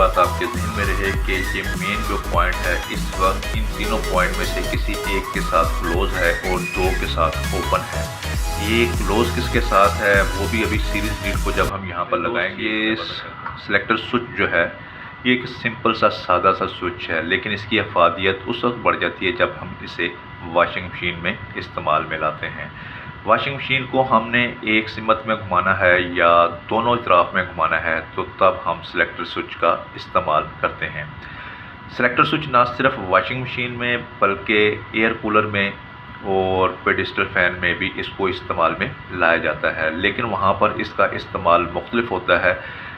बात आपके जहन में रहे कि ये मेन जो पॉइंट है इस वक्त इन तीनों पॉइंट में से किसी एक के साथ क्लोज है और दो के साथ ओपन है। ये क्लोज किसके साथ है वो भी अभी सीरीज लीड को जब हम यहाँ पर लगाएंगे। सिलेक्टर स्विच जो है ये एक सिंपल सा सादा सा स्विच है, लेकिन इसकी अफादियत उस वक्त बढ़ जाती है जब हम इसे वॉशिंग मशीन में इस्तेमाल में लाते हैं। वॉशिंग मशीन को हमने एक सिमत में घुमाना है या दोनों तरफ में घुमाना है, तो तब हम सिलेक्टर स्विच का इस्तेमाल करते हैं। सिलेक्टर स्विच ना सिर्फ वॉशिंग मशीन में बल्कि एयर कूलर में और पेडिस्टल फ़ैन में भी इसको इस्तेमाल में लाया जाता है, लेकिन वहाँ पर इसका इस्तेमाल मुख्तलिफ होता है।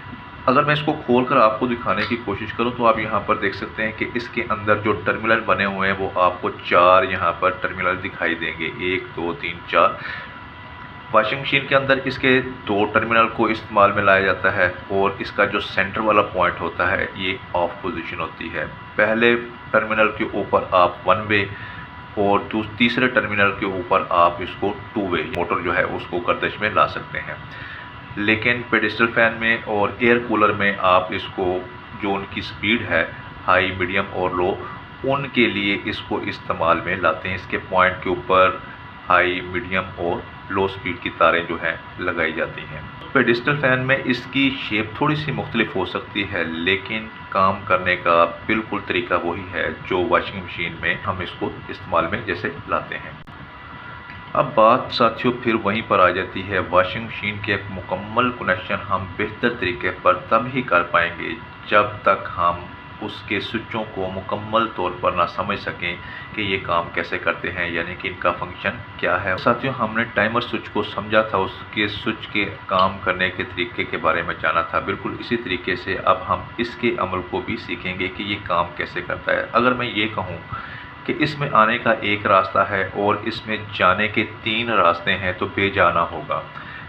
अगर मैं इसको खोल कर आपको दिखाने की कोशिश करूं तो आप यहाँ पर देख सकते हैं कि इसके अंदर जो टर्मिनल बने हुए हैं वो आपको 4 यहाँ पर टर्मिनल दिखाई देंगे, 1 2 3 4। वॉशिंग मशीन के अंदर इसके 2 टर्मिनल को इस्तेमाल में लाया जाता है और इसका जो सेंटर वाला पॉइंट होता है ये ऑफ पोजीशन होती है। पहले टर्मिनल के ऊपर आप 1 वे और तीसरे टर्मिनल के ऊपर आप इसको 2 वे मोटर जो है उसको गर्दिश में ला सकते हैं। लेकिन पेडिस्टल फ़ैन में और एयर कूलर में आप इसको जो उनकी स्पीड है हाई मीडियम और लो उनके लिए इसको इस्तेमाल में लाते हैं। इसके पॉइंट के ऊपर हाई मीडियम और लो स्पीड की तारें जो हैं लगाई जाती हैं। पेडिस्टल फ़ैन में इसकी शेप थोड़ी सी मुख्तलिफ हो सकती है, लेकिन काम करने का बिल्कुल तरीका वही है जो वॉशिंग मशीन में हम इसको इस्तेमाल में जैसे लाते हैं। अब बात साथियों फिर वहीं पर आ जाती है, वॉशिंग मशीन के एक मुकम्मल कनेक्शन हम बेहतर तरीके पर तब ही कर पाएंगे जब तक हम उसके स्विचों को मुकम्मल तौर पर ना समझ सकें कि ये काम कैसे करते हैं, यानी कि इनका फंक्शन क्या है। साथियों हमने टाइमर स्विच को समझा था, उसके स्विच के काम करने के तरीके के बारे में जाना था। बिल्कुल इसी तरीके से अब हम इसके अमल को भी सीखेंगे कि ये काम कैसे करता है। अगर मैं ये कहूँ कि इसमें आने का एक रास्ता है और इसमें जाने के 3 रास्ते हैं तो बेजाना होगा,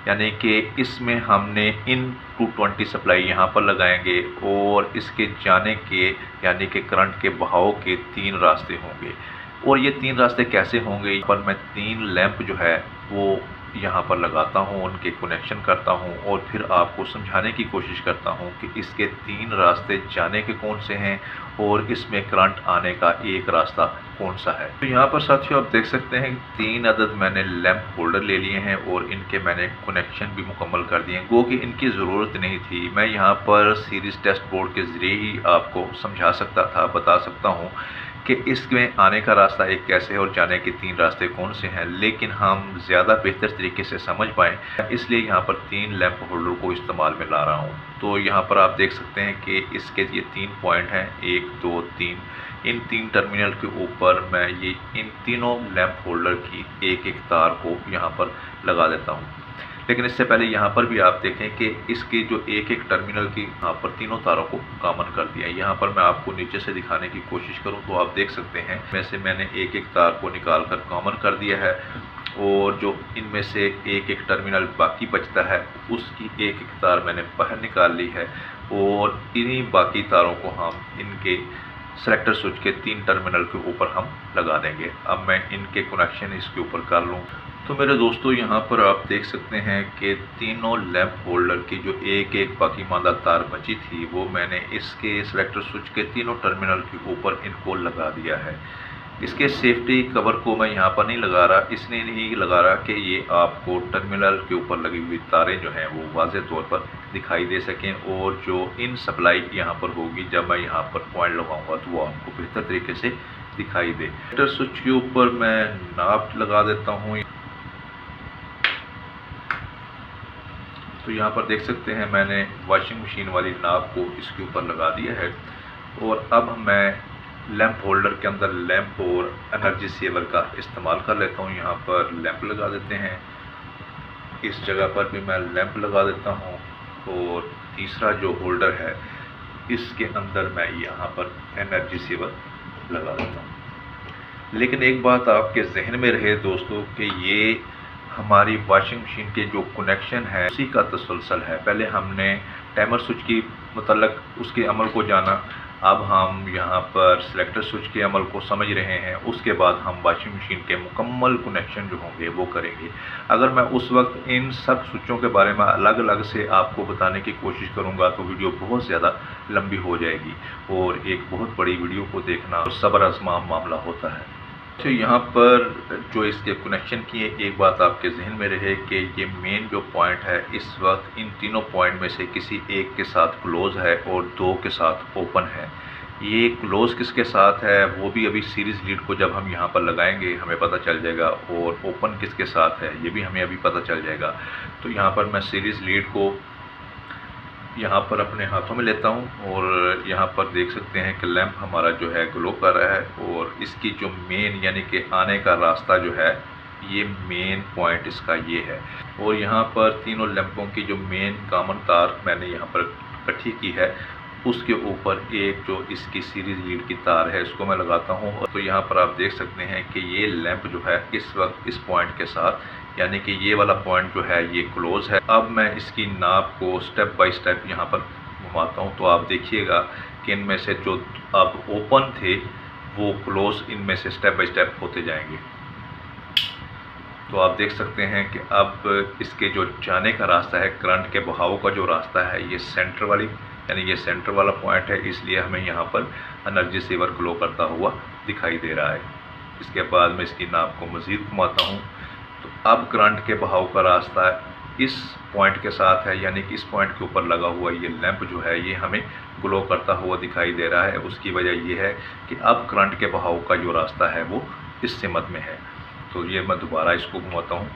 यानी कि इसमें हमने इन 220 सप्लाई यहाँ पर लगाएंगे और इसके जाने के यानी कि करंट के बहाव के 3 रास्ते होंगे। और ये 3 रास्ते कैसे होंगे, पर मैं 3 लैंप जो है वो यहाँ पर लगाता हूँ, उनके कनेक्शन करता हूँ और फिर आपको समझाने की कोशिश करता हूँ कि इसके 3 रास्ते जाने के कौन से हैं और इसमें करंट आने का एक रास्ता कौन सा है। तो यहाँ पर साथियों आप देख सकते हैं 3 अदद मैंने लैंप होल्डर ले लिए हैं और इनके मैंने कनेक्शन भी मुकम्मल कर दिए हैं, गो कि इनकी ज़रूरत नहीं थी। मैं यहाँ पर सीरीज़ टेस्ट बोर्ड के ज़रिए ही आपको समझा सकता था, बता सकता हूँ कि इसमें आने का रास्ता एक कैसे है और जाने के 3 रास्ते कौन से हैं, लेकिन हम ज़्यादा बेहतर तरीके से समझ पाएँ इसलिए यहाँ पर 3 लैंप होल्डर को इस्तेमाल में ला रहा हूँ। तो यहाँ पर आप देख सकते हैं कि इसके ये 3 पॉइंट हैं, 1 2 3। इन 3 टर्मिनल के ऊपर मैं ये इन तीनों लैंप होल्डर की एक एक तार को यहाँ पर लगा देता हूँ। लेकिन इससे पहले यहाँ पर भी आप देखें कि इसके जो एक एक टर्मिनल की यहाँ पर तीनों तारों को कॉमन कर दिया है। यहाँ पर मैं आपको नीचे से दिखाने की कोशिश करूँ तो आप देख सकते हैं वैसे मैंने एक एक तार को निकाल कर कॉमन कर दिया है और जो इनमें से एक एक टर्मिनल बाकी बचता है उसकी एक एक तार मैंने बाहर निकाल ली है और इन्हीं बाकी तारों को हम इनके सेलेक्टर स्विच के 3 टर्मिनल के ऊपर हम लगा देंगे। अब मैं इनके कनेक्शन इसके ऊपर कर लूँ तो मेरे दोस्तों यहाँ पर आप देख सकते हैं कि तीनों लैंप होल्डर की जो एक एक बाकी मादा तार बची थी वो मैंने इसके सेलेक्टर स्विच के तीनों टर्मिनल के ऊपर इनको लगा दिया है। इसके सेफ्टी कवर को मैं यहाँ पर नहीं लगा रहा, इसलिए नहीं लगा रहा कि ये आपको टर्मिनल के ऊपर लगी हुई तारें जो हैं वो वाज़े तौर पर दिखाई दे सकें और जो इन सप्लाई यहाँ पर होगी जब मैं यहाँ पर पॉइंट लगाऊंगा तो वो आपको बेहतर तरीके से दिखाई दे। सेलेक्टर स्विच के ऊपर मैं नाप लगा देता हूँ। तो यहाँ पर देख सकते हैं मैंने वॉशिंग मशीन वाली नाप को इसके ऊपर लगा दिया है और अब मैं लैंप होल्डर के अंदर लैंप और एनर्जी सेवर का इस्तेमाल कर लेता हूँ। यहाँ पर लैंप लगा देते हैं, इस जगह पर भी मैं लैंप लगा देता हूँ और तीसरा जो होल्डर है इसके अंदर मैं यहाँ पर एनर्जी सेवर लगा देता हूँ। लेकिन एक बात आपके जहन में रहे दोस्तों कि ये हमारी वॉशिंग मशीन के जो कनेक्शन है उसी का तसलसल है। पहले हमने टाइमर स्विच की मतलब उसके अमल को जाना, अब हम यहाँ पर सिलेक्टर स्विच के अमल को समझ रहे हैं, उसके बाद हम वॉशिंग मशीन के मुकम्मल कनेक्शन जो होंगे वो करेंगे। अगर मैं उस वक्त इन सब स्विचों के बारे में अलग अलग से आपको बताने की कोशिश करूँगा तो वीडियो बहुत ज़्यादा लंबी हो जाएगी और एक बहुत बड़ी वीडियो को देखना सब्र आज़मा मामला होता है। तो यहाँ पर जो इसके कनेक्शन की है, एक बात आपके जहन में रहे कि ये मेन जो पॉइंट है इस वक्त इन तीनों पॉइंट में से किसी एक के साथ क्लोज़ है और दो के साथ ओपन है। ये क्लोज़ किसके साथ है वो भी अभी सीरीज़ लीड को जब हम यहाँ पर लगाएंगे हमें पता चल जाएगा, और ओपन किसके साथ है ये भी हमें अभी पता चल जाएगा। तो यहाँ पर मैं सीरीज़ लीड को यहाँ पर अपने हाथों में लेता हूँ और यहाँ पर देख सकते हैं कि लैंप हमारा जो है ग्लो कर रहा है, और इसकी जो मेन यानी कि आने का रास्ता जो है ये मेन पॉइंट इसका ये है। और यहाँ पर तीनों लैंपों की जो मेन कॉमन तार मैंने यहाँ पर इकट्ठी की है उसके ऊपर एक जो इसकी सीरीज़ लीड की तार है इसको मैं लगाता हूँ। तो यहाँ पर आप देख सकते हैं कि ये लैंप जो है इस वक्त इस पॉइंट के साथ यानी कि ये वाला पॉइंट जो है ये क्लोज़ है। अब मैं इसकी नाप को स्टेप बाय स्टेप यहाँ पर घुमाता हूँ तो आप देखिएगा कि इनमें से जो अब ओपन थे वो क्लोज़ इनमें से स्टेप बाय स्टेप होते जाएंगे। तो आप देख सकते हैं कि अब इसके जो जाने का रास्ता है, करंट के बहाव का जो रास्ता है ये सेंटर वाली यानी ये सेंटर वाला पॉइंट है, इसलिए हमें यहाँ पर एनर्जी सेवर ग्लो करता हुआ दिखाई दे रहा है। इसके बाद मैं इसकी नाप को मज़ीद घुमाता हूँ तो अब करंट के बहाव का रास्ता इस पॉइंट के साथ है, यानी कि इस पॉइंट के ऊपर लगा हुआ ये लैंप जो है ये हमें ग्लो करता हुआ दिखाई दे रहा है। उसकी वजह ये है कि अब करंट के बहाव का जो रास्ता है वो इस सिमत में है। तो ये मैं दोबारा इसको घुमाता हूँ।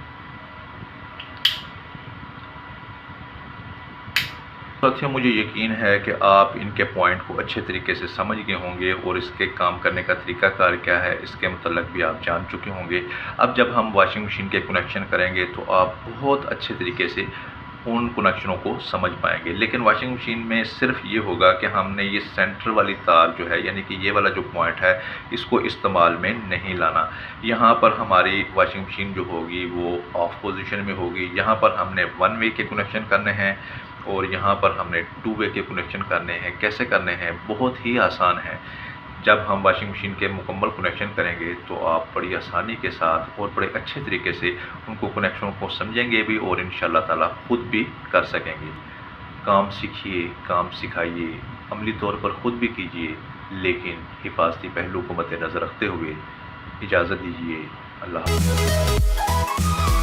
साथियों, मुझे यकीन है कि आप इनके पॉइंट को अच्छे तरीके से समझ गए होंगे और इसके काम करने का तरीकाकार क्या है इसके मतलब भी आप जान चुके होंगे। अब जब हम वॉशिंग मशीन के कनेक्शन करेंगे तो आप बहुत अच्छे तरीके से उन कनेक्शनों को समझ पाएंगे। लेकिन वॉशिंग मशीन में सिर्फ ये होगा कि हमने ये सेंटर वाली तार जो है यानी कि ये वाला जो पॉइंट है इसको इस्तेमाल में नहीं लाना। यहाँ पर हमारी वॉशिंग मशीन जो होगी वो ऑफ पोजीशन में होगी। यहाँ पर हमने वन वे के कनेक्शन करने हैं और यहाँ पर हमने टू वे के कनेक्शन करने हैं। कैसे करने हैं? बहुत ही आसान है। जब हम वॉशिंग मशीन के मुकम्मल कनेक्शन करेंगे तो आप बड़ी आसानी के साथ और बड़े अच्छे तरीके से उनको कनेक्शन को समझेंगे भी और इंशाअल्लाह ताला खुद भी कर सकेंगे। काम सीखिए, काम सिखाइए, अमली तौर पर ख़ुद भी कीजिए, लेकिन हिफाजती पहलू को मद्देनज़र रखते हुए। इजाज़त दीजिए। अल्लाह हाफ़िज़।